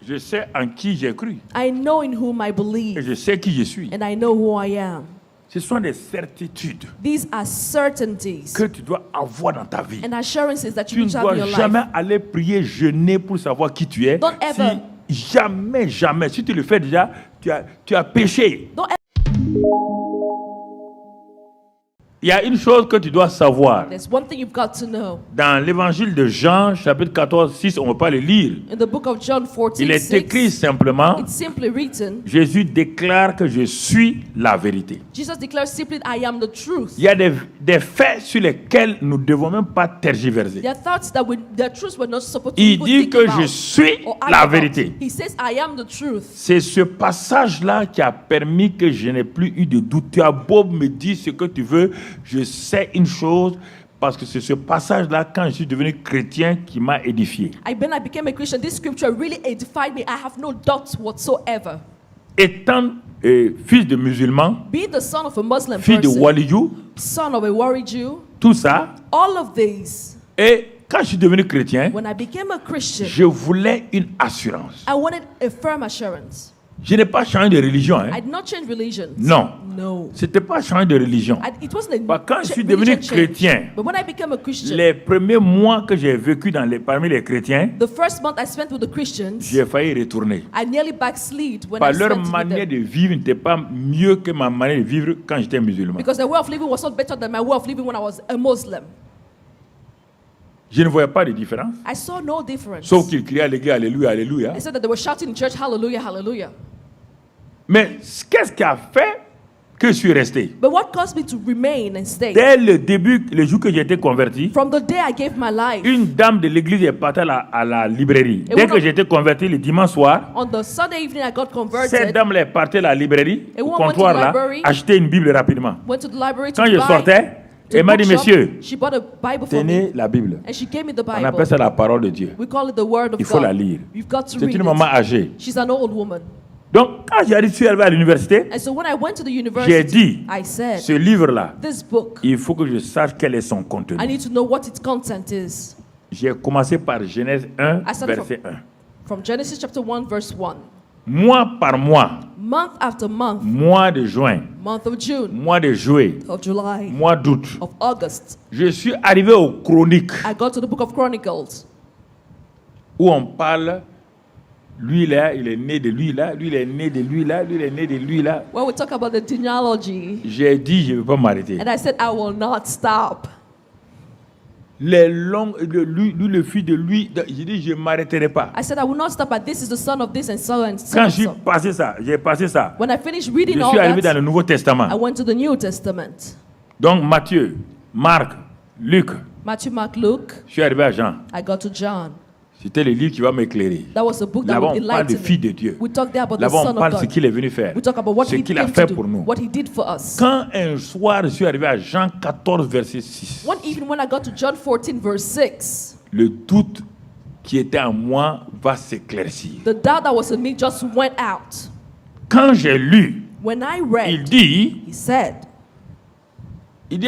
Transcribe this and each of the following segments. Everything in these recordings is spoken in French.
Je sais en qui j'ai cru. I know in whom I Et believe. je sais qui je suis. And I know who I am. Ce sont des certitudes These are certainties que tu dois avoir dans ta vie. and assurances that Tu you ne need to have in dois your jamais life. aller prier, jeûner pour savoir qui tu es. Don't ever. Jamais. Si tu le fais déjà, tu as péché. Don't Il y a une chose que tu dois savoir. There's one thing you've got to know. Dans l'évangile de Jean, chapitre 14, 6, on ne va pas le lire. In the book of John 14, Il est écrit 6, simplement, it's simply written, Jésus déclare que je suis la vérité. Jesus declares simply, I am the truth. Il y a des faits sur lesquels nous ne devons même pas tergiverser. There are thoughts that the truths we're not supposed to Il even dit think que about je suis or argue la about. vérité. He says, I am the truth. C'est ce passage-là qui a permis que je n'ai plus eu de doute. Tu as beau me dire ce que tu veux, je sais une chose, parce que c'est ce passage-là, quand je suis devenu chrétien, qui m'a édifié. When I became a Christian, this scripture really edified me. I have no doubt whatsoever. Étant fils de musulman, Be the son of a Muslim fils de person, Waliyou, son of a Wari Jew, tout ça. all of these. Et quand je suis devenu chrétien, When I became a Christian, je voulais une assurance. I wanted a firm assurance. Je n'ai pas changé de religion. Hein. I did not change religions. Non. No. C'était pas changer de religion. It wasn't a Quand je suis religion devenu change. chrétien, But when I became a Christian, les premiers mois que j'ai vécu parmi les chrétiens, the first month I spent with the Christians, j'ai failli retourner. I nearly backslid when Par I leur spent with manière them. de vivre n'était pas mieux que ma manière de vivre quand j'étais musulman. Because their way of living was not better than my way of living when I was a Muslim. Je ne voyais pas de différence. I saw no difference. Sauf qu'ils criaient à l'église, alléluia, alléluia. I said that they were shouting in church, hallelujah, hallelujah. Mais qu'est-ce qui a fait que je suis resté? But what caused me to remain and stay? Dès le début, le jour que j'ai été converti, From the day I gave my life, une dame de l'église est partie à la librairie. Et Dès vous- que j'ai été converti le dimanche soir, on the Sunday evening I got cette converted, dame est partie à la librairie, Et au woman went to comptoir the là, library. acheter une Bible rapidement. went to the library to Quand je buy sortais, the elle m'a dit, bookshop. monsieur, She bought a Bible for tenez me la Bible. and she gave me the On Bible. appelle ça la parole de Dieu. We call it the Word of Il faut God. la lire. You've got to C'est read une maman it. âgée. She's an old woman. Donc, quand je suis arrivé à l'université, And so when I went to the j'ai university, dit, I said, ce livre-là, this book, il faut que je sache quel est son I contenu. need to know what its content is. J'ai commencé par Genèse 1, I started verset 1. From Genesis chapter 1, verse 1. Mois par mois, Month after month, mois de juin, month of June, mois de juillet, of July, mois d'août, of August, je suis arrivé aux chroniques I got to the book of Chronicles, où on parle, lui là, il est né de lui là, lui il est né de lui là, lui il est né de lui là. where we talk about the genealogy. J'ai dit, je ne vais pas m'arrêter. And I said, I will not stop. Les longues, lui le fils de lui, j'ai dit, je ne m'arrêterai pas. I said, I will not stop, but this is the son of this and so and so. Quand and j'ai so. passé ça, When I finished je reading all suis arrivé dans that, le Nouveau Testament. I went to the New Testament. Donc Matthieu, Marc, Luc, Matthew, Mark, Luke. je suis arrivé à Jean. I got to John. C'était le livre qui va m'éclairer. That was a book that Là-bas, would on parle de enlighten fils me. de Dieu. We talk there about the Là-bas, Son on of parle de ce God. qu'il est venu faire. We talk about what Ce he qu'il a came fait to pour do, nous. what he did for us. Quand un soir, je suis arrivé à Jean 14, verset 6, One evening when I got to John 14, verse 6, le doute qui était en moi va s'éclaircir. the doubt that was in me just went out. Quand j'ai lu, When I il read, dit he said,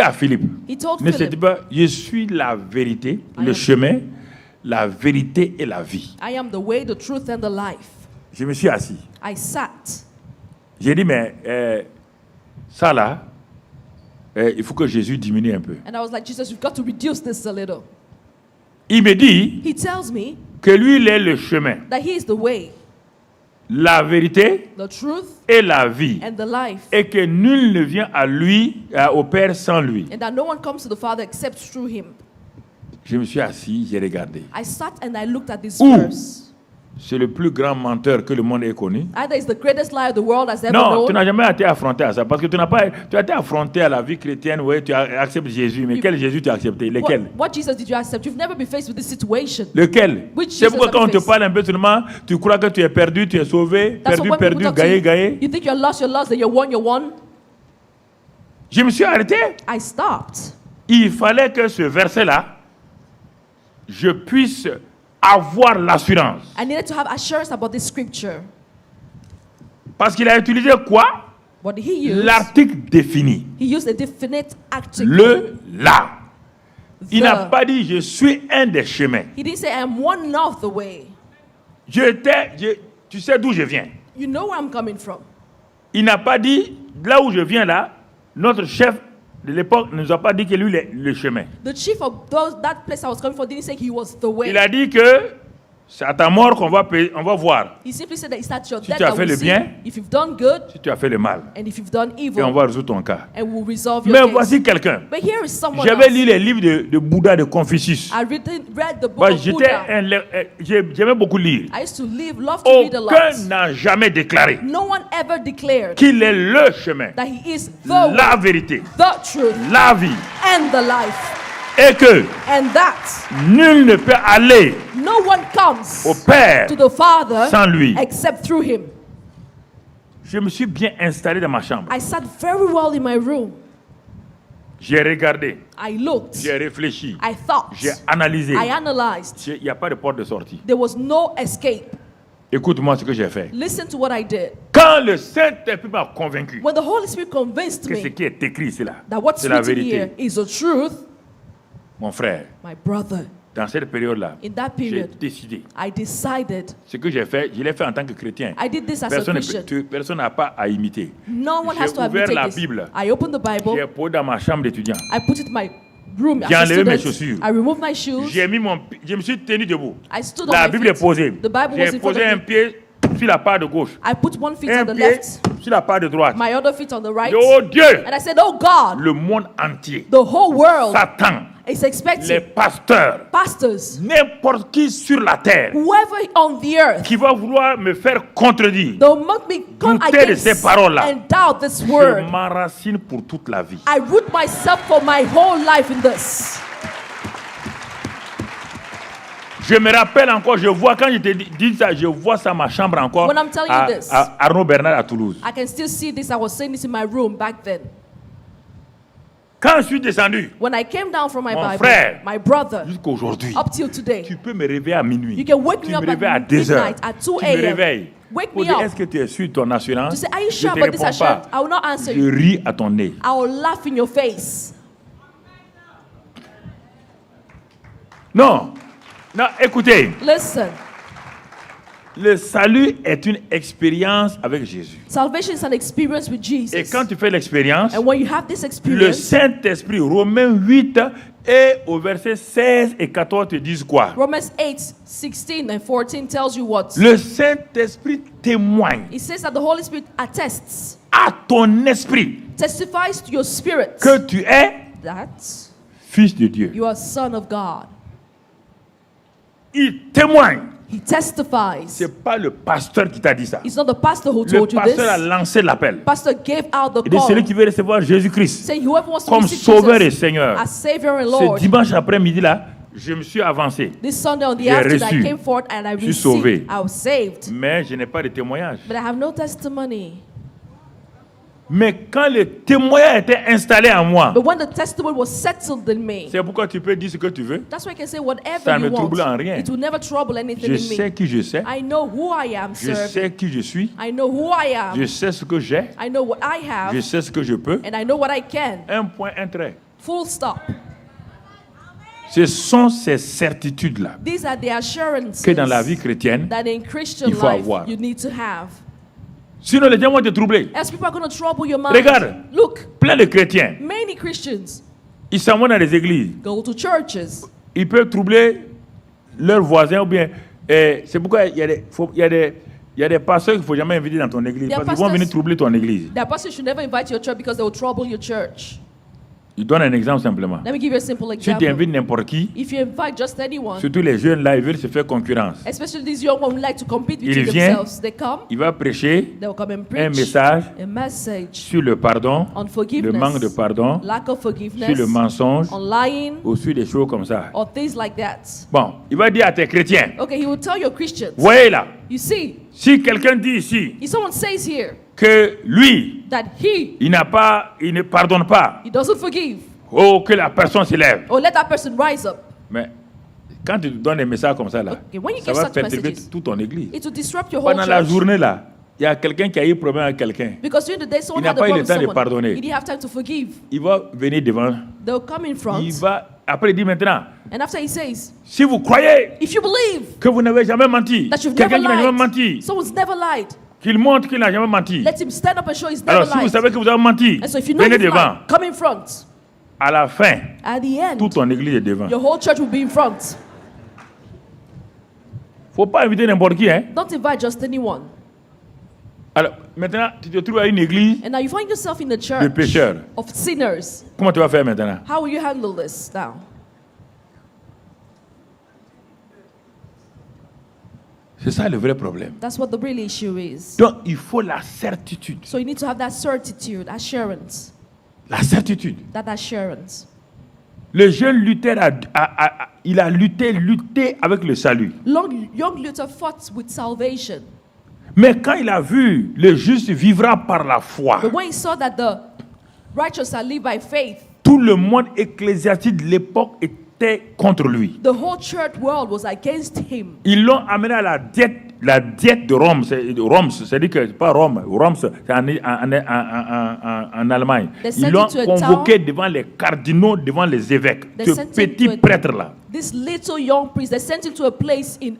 à Philippe, he told ne se dit Philip, pas, je suis la vérité, le chemin, la vérité et la vie. I am the way, the truth, and the life. Je me suis assis. I sat. J'ai dit, mais ça là, il faut que Jésus diminue un peu. And I was like, Jesus, you've got to reduce this a little. Il me dit He tells me que lui, il est le chemin, that he is the way, la vérité the truth, et la vie. and the life. Et que nul ne vient à lui, au Père sans lui. And that no one comes to the Father except through him. Je me suis assis, j'ai regardé. I sat and I looked at this Ouh. verse. C'est le plus grand menteur que le monde ait connu. Either it's the greatest lie the world has ever Non, tu known. n'as jamais été affronté à ça. Parce que tu as été affronté à la vie chrétienne, oui, tu as accepté Jésus. Mais quel Jésus tu as accepté? Lequel? What Jesus did you accept? You've never been faced with this situation. Lequel? Which C'est Jesus pourquoi have quand on you te faced? parle un peu seulement, tu crois que tu es perdu, tu es sauvé, That's perdu, why when perdu, people talk to gaillé, you, gaillé. you think you're lost, that you're won, you're won. Je me suis arrêté. I stopped. Il fallait que ce verset-là, je puisse avoir l'assurance. I needed to have assurance about this scripture. Parce qu'il a utilisé quoi? What did he use? L'article défini. He used a definite article. Le là. Il The. n'a pas dit je suis un des chemins. He didn't say I am one of the way. tu sais d'où je viens. You know where I'm coming from. Il n'a pas dit, là où je viens là, notre chef de l'époque ne nous a pas dit que lui le chemin. The chief of that place I was coming from didn't say he was the way. Il a dit que c'est à ta mort qu'on va voir He simply said that it's at your si death tu as that fait we'll le see bien, if you've done good si tu as fait le mal. and if you've done Et on evil, va résoudre ton cas. and we'll resolve your Mais case. voici quelqu'un. But here is someone J'avais else. lu les livres de Bouddha, de Confucius. I read the book Bah, of Buddha. J'aimais beaucoup lire. I used to love to read a Aucun lot. n'a jamais déclaré No one ever declared qu'il est le chemin, that he is the la way, vérité, the truth, la vie. and the life. Et que And that nul ne peut aller no one comes au Père to the Father sans lui. except through him. Je me suis bien installé dans ma chambre. I sat very well in my room. J'ai regardé, I looked. j'ai réfléchi, I thought. j'ai analysé. I analyzed. Il n'y a pas de porte de sortie. There was no escape. Écoute-moi ce que j'ai fait. Listen to what I did. Quand le Saint-Esprit m'a convaincu When the Holy Spirit convinced que ce me qui est écrit, c'est là. that what's C'est la written here vérité. is the truth, Mon frère, my brother, dans cette période-là, in that j'ai period, décidé. I decided. Ce que j'ai fait, je l'ai fait en tant que chrétien. I did this as a Personne Christian. n'a pas à imiter. No one J'ai has to ouvert imitate la this. Bible. I opened the Bible. J'ai posé dans ma chambre d'étudiant. I put it in my room J'ai as a enlevé mes student. chaussures. I removed my shoes. Je me suis tenu debout. I stood on La my Bible est feet. posée. The Bible was J'ai in front posé of un me. pied sur la part de gauche. I put one foot Un on the pied left, sur la part de droite. my other feet on the right. Oh Dieu, And I said, oh God, le monde entier the whole world s'attend. is Les expecting pasteurs, pastors, n'importe qui sur la terre whoever on the earth, qui va vouloir me faire contredire, they'll make me come douter de against ces paroles-là. and doubt this je word. m'enracine pour toute la vie. I root myself for my whole life in this. Je me rappelle encore, je vois, quand je te dis ça, je vois ça dans ma chambre encore, When I'm telling you this. à Arnaud Bernard à Toulouse. I can still see this. I was saying this in my room back then. Quand je suis descendu, When I came down from my Mon Bible, frère. my brother, jusqu'à aujourd'hui, up till today, tu peux me réveiller à minuit. you can wake Tu me me up réveilles à at 2 heures. midnight, at 2 Tu me a.m. réveilles. Wake Pour me dire, up. est-ce que tu es sur ton assurance? To say, are you Je sure te about this réponds assurance? pas. I will not answer Je you. ris à ton nez. I will laugh in your face. Non. Non, écoutez. Listen, Le salut est une expérience avec Jésus. salvation is an experience with Jesus. Et quand tu fais l'expérience, And when you have this le experience, Saint-Esprit, Romains 8 et au verset 16 et 14 te disent quoi? Romans 8, 16 and 14 tells you what? Le Saint-Esprit témoigne It says that the Holy Spirit attests, à ton esprit testifies to your spirit que tu es that fils de Dieu. you are son of God. Il témoigne. He testifies. C'est pas le pasteur qui t'a dit ça. It's not the pastor who Le told you pasteur a this. lancé l'appel. Pastor gave out the Et de celui call, qui veut recevoir Jésus-Christ saying whoever wants to comme receive sauveur et Jesus Seigneur. as Savior and Ce Lord. dimanche après-midi là, je me suis avancé. This Sunday on the J'ai afternoon, reçu. I came forth and I Je suis sauvé. received. I was saved. Mais je n'ai pas de témoignage. But I have no testimony. Mais quand le témoignage était installé en moi, But when the testimony was settled in me, c'est pourquoi tu peux dire ce que tu veux. that's why I can say Ça whatever ne me you trouble en want. rien. It will never trouble anything Je in sais me. qui je sais. I know who I am, Je sir. sais qui je suis. I know who I Je am. sais ce que j'ai. I know what I Je have. sais ce que je peux. And I know what I can. Un point, un trait. Full stop. Ce sont ces certitudes-là These are the assurances que dans la vie chrétienne, that in Christian il faut life avoir. you need to have. sinon les gens vont te troubler. Else people are going to trouble your mind. Regarde. Look, Plein de chrétiens, many Christians ils s'en vont dans les églises. go to churches. Ils peuvent troubler leurs voisins ou bien... c'est pourquoi il y a des pasteurs qu'il ne faut jamais inviter dans ton église. There are Parce qu'ils vont venir pastors- troubler ton église. That person should never invite you to your church because they will trouble your church. Je donne un exemple simplement. Let me give you a simple Si tu example. invites n'importe qui, If you invite just anyone, surtout les jeunes là, ils veulent se faire concurrence. especially these young ones who like to compete Il between vient. themselves, they come, Il va prêcher they will come and un preach message a message sur le pardon, on le forgiveness, manque de pardon, lack of sur forgiveness, le mensonge, on lying, ou sur des choses comme ça. or things like that. Bon, il va dire à tes chrétiens, Okay, he will tell your Christians, voyez là, you see, si quelqu'un dit ici if someone says here que lui, that he il ne pardonne pas, doesn't forgive, oh, que la personne se lève. or let that person rise up, Mais quand tu donnes des messages comme ça, là, Okay, when you ça give va such perturber messages, toute ton église. it will disrupt your whole Pendant la church. journée, là, il y a quelqu'un qui a eu problème avec quelqu'un. Because during the day, someone Il n'a had a pas eu problem le with temps de someone. pardonner. He didn't have time to forgive. Il va venir devant, They'll come in front. il va Après, il dit maintenant, And after he says, si vous croyez if you believe que vous n'avez jamais menti, that you've quelqu'un never qui n'a jamais lied, menti, someone's never lied, qu'il montre qu'il n'a jamais menti. let him stand up and show he's never Alors, si vous lied. savez que vous avez menti, And so if you know venez you've devant. lied, come in front. À la fin, At the end, toute ton église est devant. your whole church will be in front. Faut pas inviter n'importe qui, hein. Don't invite just anyone. Alors, maintenant, tu te trouves à une église And now you find yourself in the de church pécheurs. of sinners. Comment tu vas faire maintenant? How will you handle this now? C'est ça le vrai problème. That's what the real issue is. Donc, il faut la certitude. So you need to have that certitude, assurance, La certitude. that assurance. Le jeune Luther, il a lutté avec le salut. Young Luther fought with salvation. Mais quand il a vu le juste vivra par la foi, But when he saw that the righteous are live by faith, tout le monde ecclésiastique de l'époque était contre lui. the whole church world was against him. Ils l'ont amené à la diète de Rome. C'est-à-dire que c'est pas Rome. Rome, c'est en Allemagne. They Ils sent l'ont him to a convoqué devant les cardinaux, devant les évêques. They Ce sent him petit to a- prêtre-là. This little young priest, they sent him to a place in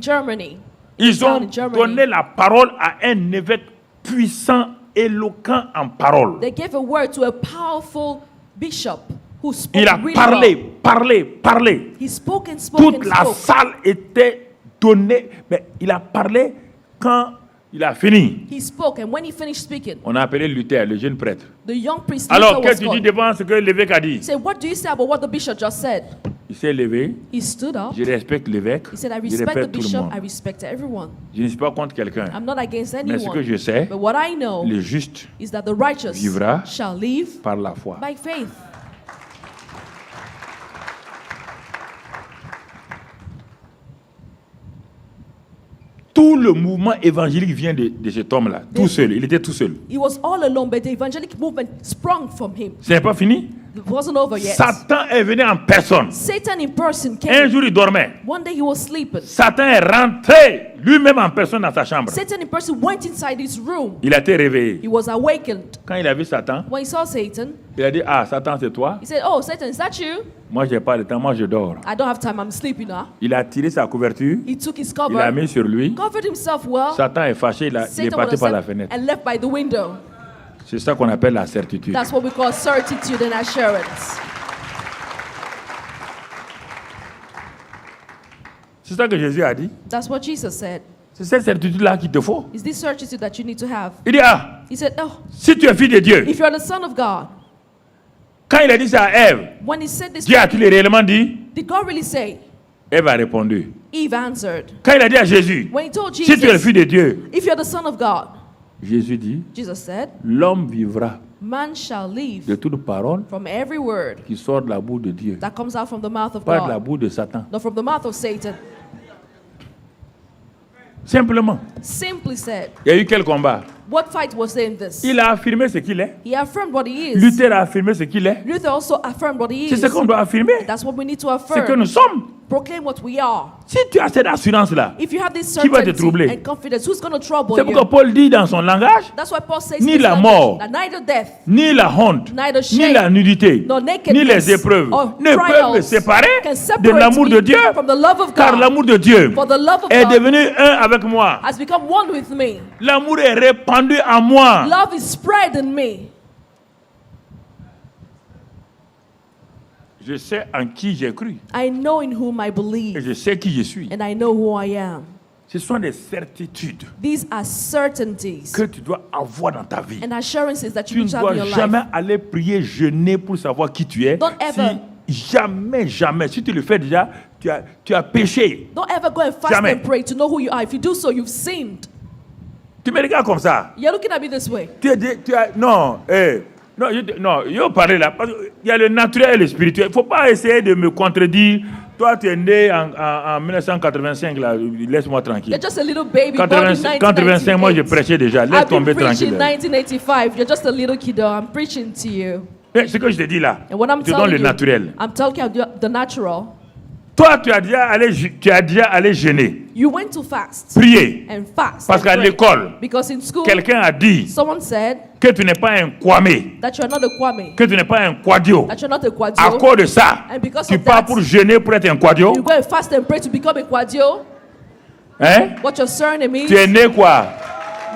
Germany. Ils ont in Germany. donné la parole à un évêque puissant, éloquent en parole. They gave a word to a powerful bishop who spoke Il a really parlé. well. He spoke and spoke Toute and la spoke. salle était donnée. Mais il a parlé quand il a fini. He spoke, and when he finished speaking, On a appelé Luther, le jeune prêtre. the young priest Alors, Luther qu'est-ce was que tu dis called. devant ce que l'évêque a dit? He said, "What do you say about what the bishop just said?" Il s'est levé. He stood up. Je respecte l'évêque. He said, "I Je respect the respecte tout le bishop. monde. I respect everyone. Je ne suis pas contre quelqu'un. I'm not against Mais ce que je anyone. sais, But what I know le juste is that the righteous vivra shall live par la foi. by faith." Tout le mouvement évangélique vient de cet homme-là. Tout seul. Il était tout seul. He was all alone, but the evangelic movement sprung from him. Ce n'est pas fini. It wasn't over yet. Satan est venu en personne. Satan in person Un came. jour, il dormait. One day he was sleeping. Satan est rentré lui-même en personne dans sa chambre. Satan in person went inside his room. Il a été réveillé. He was awakened. Quand il a vu Satan, When he saw Satan, il a dit, ah, Satan, c'est toi? he said, "Oh, Satan, is that you? Moi, je n'ai pas le temps. Moi, je dors. I don't have time. I'm sleeping now." Il a tiré sa couverture. He took his Il l'a cover, mis sur lui. covered himself well. Satan est fâché. Il est Satan parti was par la upset fenêtre. and left by the window. C'est ça qu'on appelle la certitude. That's what we call certitude and assurance. C'est ça que Jésus a dit. That's what Jesus said. C'est cette certitude-là qu'il te faut. Is this certitude that you need to have? Il dit, ah, He said, "Oh, si tu es fils de Dieu. if you're the son of God." Quand il a dit ça à Ève, When he said this, Dieu a-t-il réellement dit? did God really say? Ève a répondu. Eve answered. Quand il a dit à Jésus, When he told si tu es le Jesus, fils de Dieu, "If you're the son of God," Jésus dit, Jesus said, l'homme vivra "Man shall live de toute parole from every word qui sort de la bouche de Dieu, that comes out from the mouth of pas de la God, bouche de Satan. not from the mouth of Satan." Simplement. Simply said. Il y a eu quel combat? What fight was there in this? Il a affirmé ce qu'il est. He affirmed what he is. Luther a affirmé ce qu'il est. Luther also affirmed what he C'est is. ce qu'on doit affirmer. That's what we need to C'est que affirm. nous sommes. Proclaim what we are. Si tu as cette assurance-là, If you have this Qui va te certainty troubler? and confidence, who's going to trouble c'est pourquoi you? Paul dit dans son langage, That's why Paul says Ni in his la language mort, that neither death, ni la honte, neither ni shame, la nudité, nor ni nakedness, les épreuves or ne peuvent me trials séparer can de separate l'amour me de Dieu, from the love of car God. l'amour de Dieu For the love of est God devenu un avec moi. has become one with me. L'amour est répandu en moi. Love is spread in me. Je sais en qui j'ai cru I know in whom I et believe, je sais qui je suis. and I know who I am. Ce sont des certitudes These are certainties que tu dois avoir dans ta vie. and assurances that Tu you ne need to have dois in your jamais life. aller prier, jeûner pour savoir qui tu es. Don't ever- Jamais. Si tu le fais déjà, tu as péché. Don't ever go and fast Jamais. and pray to know who you are. If you do so, you've sinned. Tu me regardes comme ça. You're looking at me this way. Non, je vais parler là. Parce qu'il y a le naturel et le spirituel. Il ne faut pas essayer de me contredire. Toi, tu es né en 1985, là. Laisse-moi tranquille. You're just a little baby born in 85, moi, je 1998. prêchais déjà. Laisse I've been tomber preaching tranquille. 1985. You're just a little kiddo. I'm preaching to you. Mais ce que je te dis là, And what I'm je te donne telling le you, naturel. I'm telling you the natural. Toi, tu as déjà allé jeûner, You went to fast prier. and fast. Parce and qu'à pray. l'école, Because in school, quelqu'un a dit someone said que tu n'es pas un kwame, that you're not a kwame, que tu n'es pas un kwadio. that you're not a À kwadio. cause de ça, And because tu of pars that, pour jeûner pour être un kwadio. you go and fast and pray to become a kwadio. Hein? What your surname is? Tu es né quoi?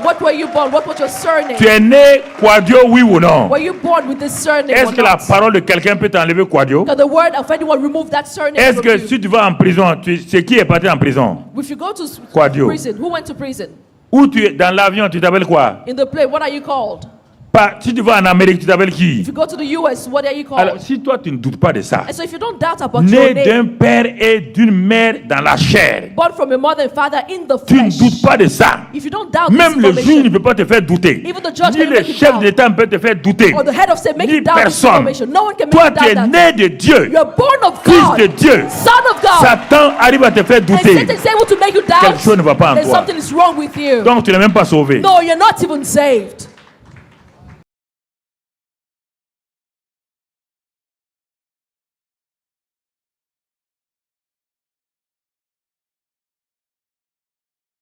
What were you born? What was your surname? Tu es né kwadio, oui ou non? Were you born with this surname Est-ce or que la not? parole de quelqu'un peut t'enlever kwadio? Because the word of anyone remove that surname Est-ce from que you. si tu vas en prison, c'est qui est parti en prison? If you go to Kwadio. prison, who went to prison? Ou tu es dans l'avion, tu t'appelles quoi? In the plane, what are you called? Si tu vas en Amérique, tu t'appelles qui? If you go to the US, what are you called? Alors, si toi tu ne doutes pas de ça, And so if you don't doubt about né your name, d'un père et d'une mère dans la chair, born from a mother and father in the tu ne flesh, doutes pas de ça. if you don't doubt Même this le juge ne information, peut pas te faire douter. even the judge Ni can le make you chef doubt, d'État ne peut te faire douter. or the head of state make Ni you doubt this personne. information, no one can make Toi, you tu es doubt that. né de Dieu. You are born of Fils God, de Dieu. son of God. Satan arrive à te faire And douter. Satan is able to make you doubt. Quelque chose ne va pas en Then toi. something is wrong with you. Donc, tu n'es même pas sauvé. No, you're not even saved.